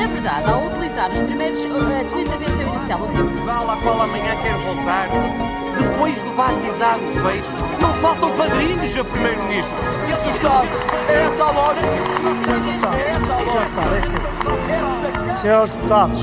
É verdade, ao utilizar a sua intervenção inicial, o tempo. Portugal, à qual amanhã quer voltar, depois do bastizado feito, não faltam padrinhos a Primeiro-Ministro. Esse Estado, é essa a lógica. É essa a lógica. Senhores deputados.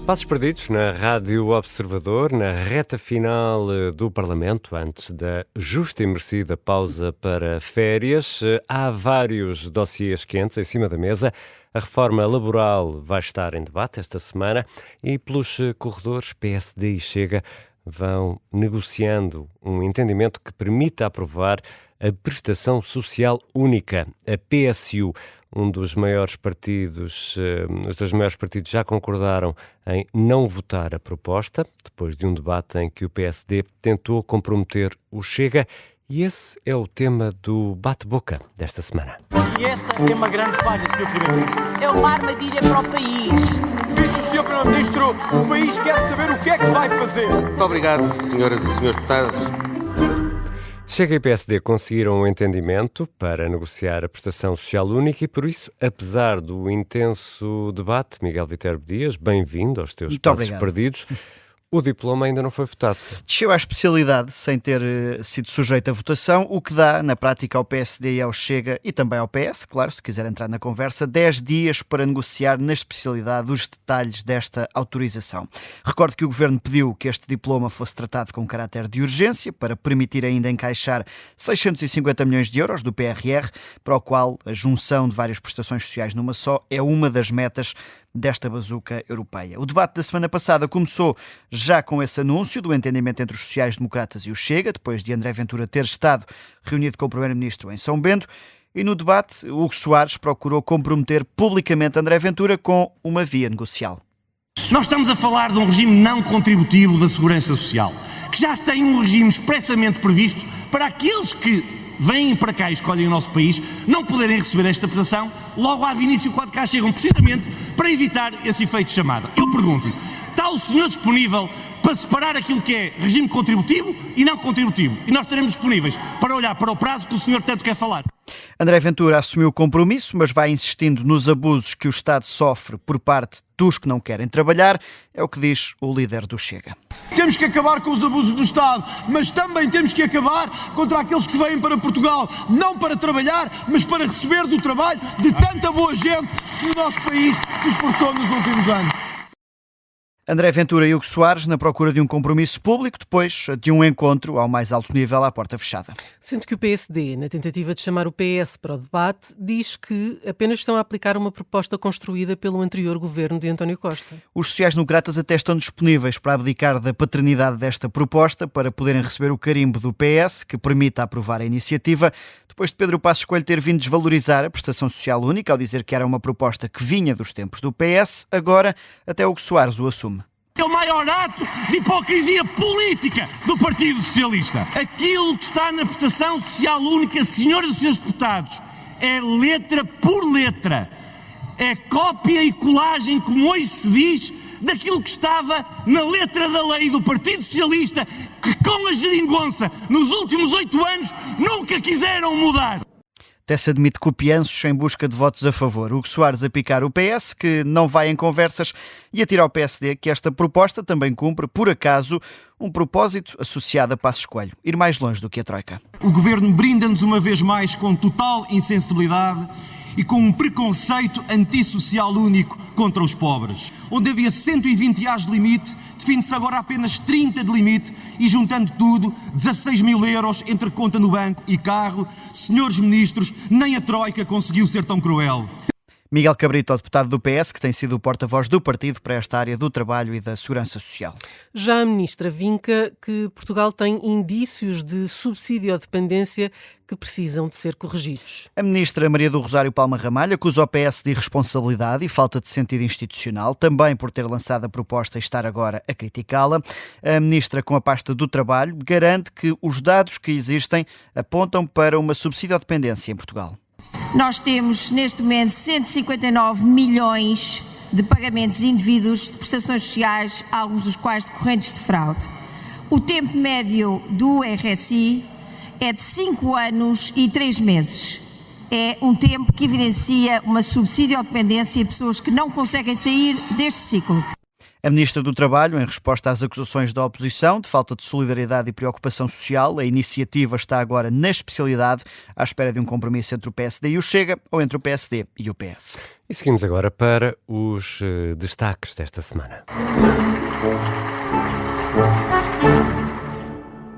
Passos perdidos na Rádio Observador, na reta final do Parlamento, antes da justa e merecida pausa para férias. Há vários dossiês quentes em cima da mesa. A reforma laboral vai estar em debate esta semana e pelos corredores PSD e Chega vão negociando um entendimento que permita aprovar a Prestação Social Única, a PSU. Um dos maiores partidos, os dois maiores partidos já concordaram em não votar a proposta, depois de um debate em que o PSD tentou comprometer o Chega, e esse é o tema do bate-boca desta semana. E essa é uma grande falha, Sr. Primeiro-Ministro. É uma armadilha para o país. Disse o Sr. Primeiro-Ministro, o país quer saber o que é que vai fazer. Muito obrigado, senhoras e senhores deputados. Chega e PSD conseguiram um entendimento para negociar a Prestação Social Única e, por isso, apesar do intenso debate, Miguel Viterbo Dias, bem-vindo aos teus passos perdidos. O diploma ainda não foi votado. Desceu à especialidade sem ter sido sujeito a votação, o que dá, na prática, ao PSD e ao Chega e também ao PS, claro, se quiser entrar na conversa, 10 dias para negociar na especialidade os detalhes desta autorização. Recordo que o Governo pediu que este diploma fosse tratado com caráter de urgência para permitir ainda encaixar 650 milhões de euros do PRR, para o qual a junção de várias prestações sociais numa só é uma das metas desta bazuca europeia. O debate da semana passada começou já com esse anúncio do entendimento entre os sociais-democratas e o Chega, depois de André Ventura ter estado reunido com o Primeiro-Ministro em São Bento, e no debate Hugo Soares procurou comprometer publicamente André Ventura com uma via negocial. Nós estamos a falar de um regime não contributivo da Segurança Social, que já tem um regime expressamente previsto para aqueles que vêm para cá e escolhem o nosso país, não poderem receber esta prestação logo ao início quando cá chegam, precisamente para evitar esse efeito de chamada. Eu pergunto-lhe, está o senhor disponível para separar aquilo que é regime contributivo e não contributivo? E nós estaremos disponíveis para olhar para o prazo que o senhor tanto quer falar. André Ventura assumiu o compromisso, mas vai insistindo nos abusos que o Estado sofre por parte dos que não querem trabalhar, é o que diz o líder do Chega. Temos que acabar com os abusos do Estado, mas também temos que acabar contra aqueles que vêm para Portugal, não para trabalhar, mas para receber do trabalho de tanta boa gente que o nosso país se esforçou nos últimos anos. André Ventura e Hugo Soares na procura de um compromisso público depois de um encontro ao mais alto nível à porta fechada. Sendo que o PSD, na tentativa de chamar o PS para o debate, diz que apenas estão a aplicar uma proposta construída pelo anterior governo de António Costa. Os sociais-democratas até estão disponíveis para abdicar da paternidade desta proposta para poderem receber o carimbo do PS, que permita aprovar a iniciativa, depois de Pedro Passos Coelho ter vindo desvalorizar a Prestação Social Única ao dizer que era uma proposta que vinha dos tempos do PS, agora até Hugo Soares o assume. É o maior ato de hipocrisia política do Partido Socialista. Aquilo que está na Prestação Social Única, senhoras e senhores deputados, é letra por letra. É cópia e colagem, como hoje se diz, daquilo que estava na letra da lei do Partido Socialista, que com a geringonça, nos últimos 8 anos, nunca quiseram mudar. Até se admite copianços em busca de votos a favor. Hugo Soares a picar o PS, que não vai em conversas, e a tirar ao PSD que esta proposta também cumpre, por acaso, um propósito associado a Passos Coelho. Ir mais longe do que a Troika. O Governo brinda-nos uma vez mais com total insensibilidade e com um preconceito antissocial único contra os pobres. Onde havia 120 reais de limite, define-se agora apenas 30 de limite e, juntando tudo, 16 mil euros entre conta no banco e carro. Senhores ministros, nem a Troika conseguiu ser tão cruel. Miguel Cabrita, o deputado do PS, que tem sido o porta-voz do partido para esta área do trabalho e da segurança social. Já a ministra vinca que Portugal tem indícios de subsídio-dependência que precisam de ser corrigidos. A ministra Maria do Rosário Palma Ramalho acusa o PS de irresponsabilidade e falta de sentido institucional, também por ter lançado a proposta e estar agora a criticá-la. A ministra, com a pasta do trabalho, garante que os dados que existem apontam para uma subsídio-dependência em Portugal. Nós temos, neste momento, 159 milhões de pagamentos indevidos de prestações sociais, alguns dos quais decorrentes de fraude. O tempo médio do RSI é de 5 anos e 3 meses. é um tempo que evidencia uma subsídio-dependência e pessoas que não conseguem sair deste ciclo. A Ministra do Trabalho, em resposta às acusações da oposição de falta de solidariedade e preocupação social, a iniciativa está agora na especialidade, à espera de um compromisso entre o PSD e o Chega ou entre o PSD e o PS. E seguimos agora para os destaques desta semana.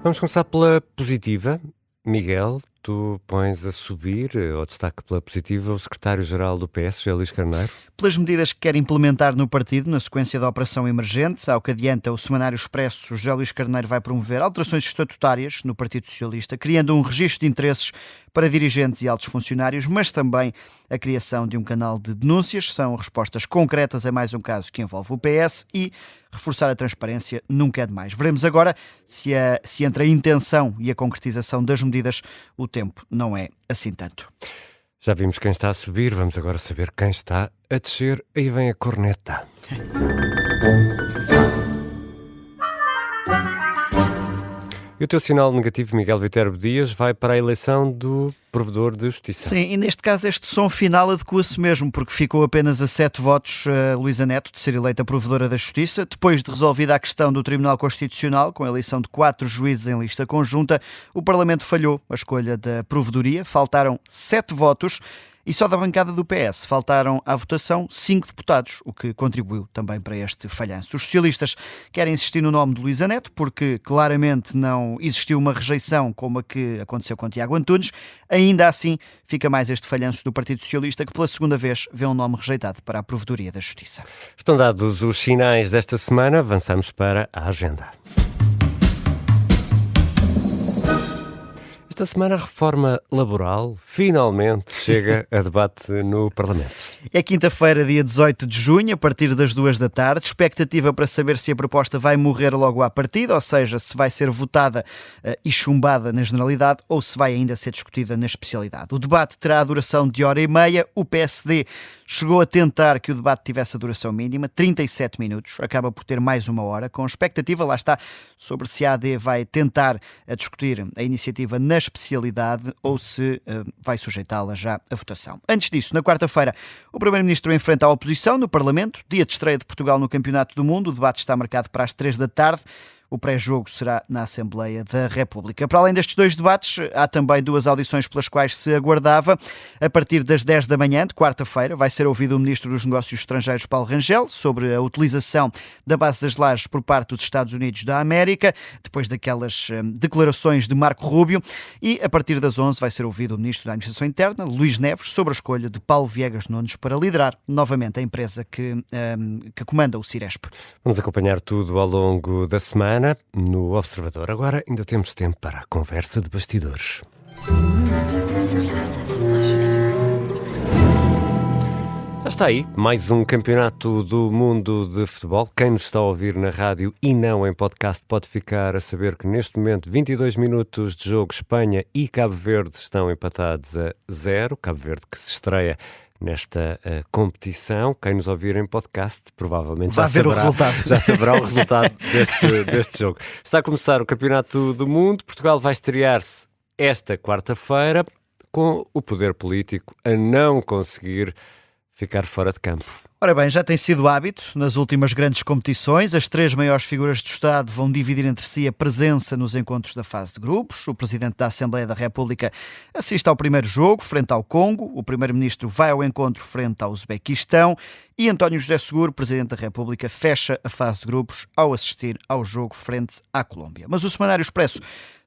Vamos começar pela positiva. Miguel, tu pões a subir, ao destaque pela positiva, o secretário-geral do PS, José Luís Carneiro. Pelas medidas que quer implementar no partido, na sequência da operação emergente, ao que adianta o Semanário Expresso, José Luís Carneiro vai promover alterações estatutárias no Partido Socialista, criando um registro de interesses para dirigentes e altos funcionários, mas também a criação de um canal de denúncias. São respostas concretas a mais um caso que envolve o PS e reforçar a transparência nunca é demais. Veremos agora se entre a intenção e a concretização das medidas o tempo não é assim tanto. Já vimos quem está a subir, vamos agora saber quem está a descer. Aí vem a corneta. E o teu sinal negativo, Miguel Viterbo Dias, vai para a eleição do Provedor de Justiça. Sim, e neste caso este som final adequa-se mesmo, porque ficou apenas a 7 votos Luísa Neto de ser eleita Provedora da Justiça. Depois de resolvida a questão do Tribunal Constitucional, com a eleição de 4 juízes em lista conjunta, o Parlamento falhou a escolha da Provedoria. Faltaram 7 votos. E só da bancada do PS faltaram à votação 5 deputados, o que contribuiu também para este falhanço. Os socialistas querem insistir no nome de Luísa Neto, porque claramente não existiu uma rejeição como a que aconteceu com Tiago Antunes. Ainda assim, fica mais este falhanço do Partido Socialista, que pela segunda vez vê um nome rejeitado para a Provedoria da Justiça. Estão dados os sinais desta semana, avançamos para a agenda. Esta semana a reforma laboral finalmente chega a debate no Parlamento. É quinta-feira, dia 18 de junho, a partir das 2 da tarde. Expectativa para saber se a proposta vai morrer logo à partida, ou seja, se vai ser votada e chumbada na generalidade ou se vai ainda ser discutida na especialidade. O debate terá a duração de 1h30. O PSD chegou a tentar que o debate tivesse a duração mínima, 37 minutos. Acaba por ter mais 1 hora, com expectativa, lá está, sobre se a AD vai tentar discutir a iniciativa na especialidade ou se vai sujeitá-la já à votação. Antes disso, na quarta-feira, o Primeiro-Ministro enfrenta a oposição no Parlamento, dia de estreia de Portugal no Campeonato do Mundo. O debate está marcado para as 3 da tarde. O pré-jogo será na Assembleia da República. Para além destes 2 debates, há também 2 audições pelas quais se aguardava. A partir das 10 da manhã, de quarta-feira, vai ser ouvido o Ministro dos Negócios Estrangeiros, Paulo Rangel, sobre a utilização da base das Lajes por parte dos Estados Unidos da América, depois daquelas declarações de Marco Rubio. E a partir das 11 vai ser ouvido o Ministro da Administração Interna, Luís Neves, sobre a escolha de Paulo Viegas Nunes para liderar novamente a empresa que comanda o Ciresp. Vamos acompanhar tudo ao longo da semana no Observador. Agora ainda temos tempo para a conversa de bastidores. Já está aí mais um campeonato do mundo de futebol. Quem nos está a ouvir na rádio e não em podcast pode ficar a saber que neste momento 22 minutos de jogo, Espanha e Cabo Verde estão empatados a 0. Cabo Verde que se estreia nesta competição. Quem nos ouvir em podcast provavelmente já saberá o resultado deste jogo. Está a começar o Campeonato do Mundo. Portugal vai estrear-se esta quarta-feira com o poder político a não conseguir ficar fora de campo. Ora bem, já tem sido hábito nas últimas grandes competições. As 3 maiores figuras do Estado vão dividir entre si a presença nos encontros da fase de grupos. O Presidente da Assembleia da República assiste ao primeiro jogo, frente ao Congo. O Primeiro-Ministro vai ao encontro frente ao Uzbequistão. E António José Seguro, Presidente da República, fecha a fase de grupos ao assistir ao jogo frente à Colômbia. Mas o Semanário Expresso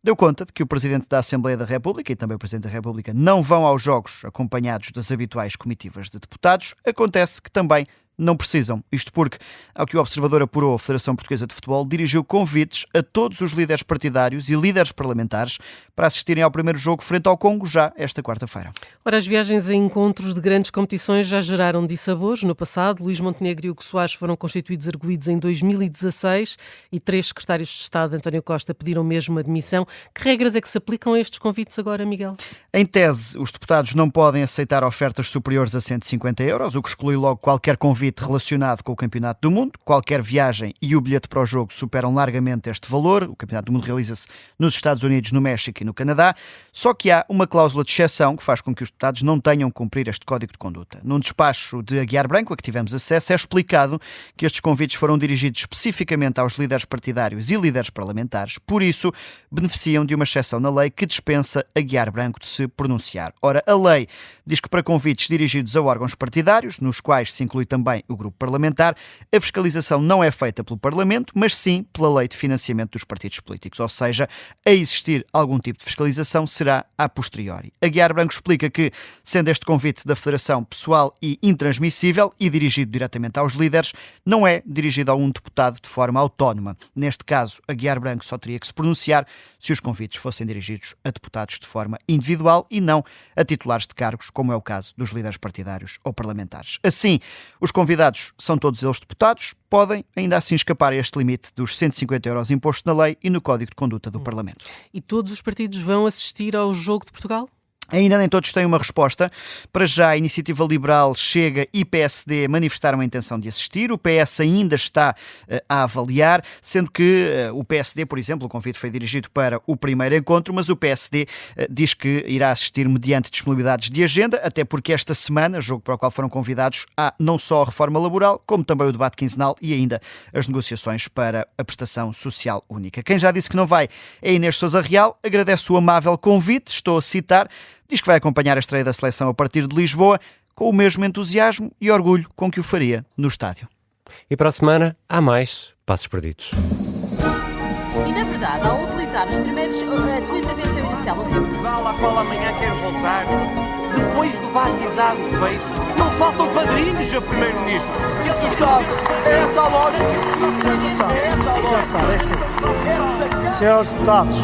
deu conta de que o Presidente da Assembleia da República e também o Presidente da República não vão aos jogos acompanhados das habituais comitivas de deputados. Acontece que também não precisam. Isto porque, ao que o Observador apurou, a Federação Portuguesa de Futebol dirigiu convites a todos os líderes partidários e líderes parlamentares para assistirem ao primeiro jogo frente ao Congo já esta quarta-feira. Ora, as viagens a encontros de grandes competições já geraram dissabores. No passado, Luís Montenegro e Hugo Soares foram constituídos arguidos em 2016 e 3 secretários de Estado, António Costa, pediram mesmo admissão. Que regras é que se aplicam a estes convites agora, Miguel? Em tese, os deputados não podem aceitar ofertas superiores a 150 euros, o que exclui logo qualquer convite convite relacionado com o Campeonato do Mundo. Qualquer viagem e o bilhete para o jogo superam largamente este valor. O Campeonato do Mundo realiza-se nos Estados Unidos, no México e no Canadá. Só que há uma cláusula de exceção que faz com que os deputados não tenham que cumprir este código de conduta. Num despacho de Aguiar Branco, a que tivemos acesso, é explicado que estes convites foram dirigidos especificamente aos líderes partidários e líderes parlamentares. Por isso, beneficiam de uma exceção na lei que dispensa Aguiar Branco de se pronunciar. Ora, a lei diz que para convites dirigidos a órgãos partidários, nos quais se inclui também o grupo parlamentar, a fiscalização não é feita pelo Parlamento, mas sim pela lei de financiamento dos partidos políticos. Ou seja, a existir algum tipo de fiscalização será a posteriori. Aguiar Branco explica que, sendo este convite da Federação pessoal e intransmissível e dirigido diretamente aos líderes, não é dirigido a um deputado de forma autónoma. Neste caso, Aguiar Branco só teria que se pronunciar se os convites fossem dirigidos a deputados de forma individual e não a titulares de cargos, como é o caso dos líderes partidários ou parlamentares. Assim, os convidados são todos eles deputados, podem ainda assim escapar a este limite dos 150 € imposto na lei e no Código de Conduta do Parlamento. E todos os partidos vão assistir ao Jogo de Portugal? Ainda nem todos têm uma resposta. Para já, a Iniciativa Liberal, Chega e PSD manifestaram a intenção de assistir. O PS ainda está a avaliar, sendo que o PSD, por exemplo, o convite foi dirigido para o primeiro encontro, mas o PSD diz que irá assistir mediante disponibilidades de agenda, até porque esta semana, jogo para o qual foram convidados, há não só a reforma laboral, como também o debate quinzenal e ainda as negociações para a prestação social única. Quem já disse que não vai é Inês Sousa Real, agradece o amável convite, estou a citar. Diz que vai acompanhar a estreia da seleção a partir de Lisboa com o mesmo entusiasmo e orgulho com que o faria no estádio. E para a semana há mais Passos Perdidos. E na verdade, ao utilizar os primeiros, a sua intervenção inicial, o tempo Portugal, à qual amanhã quero voltar, depois do batizado feito, não faltam padrinhos a primeiro-ministro. É essa a lógica. É essa a lógica. Senhores deputados,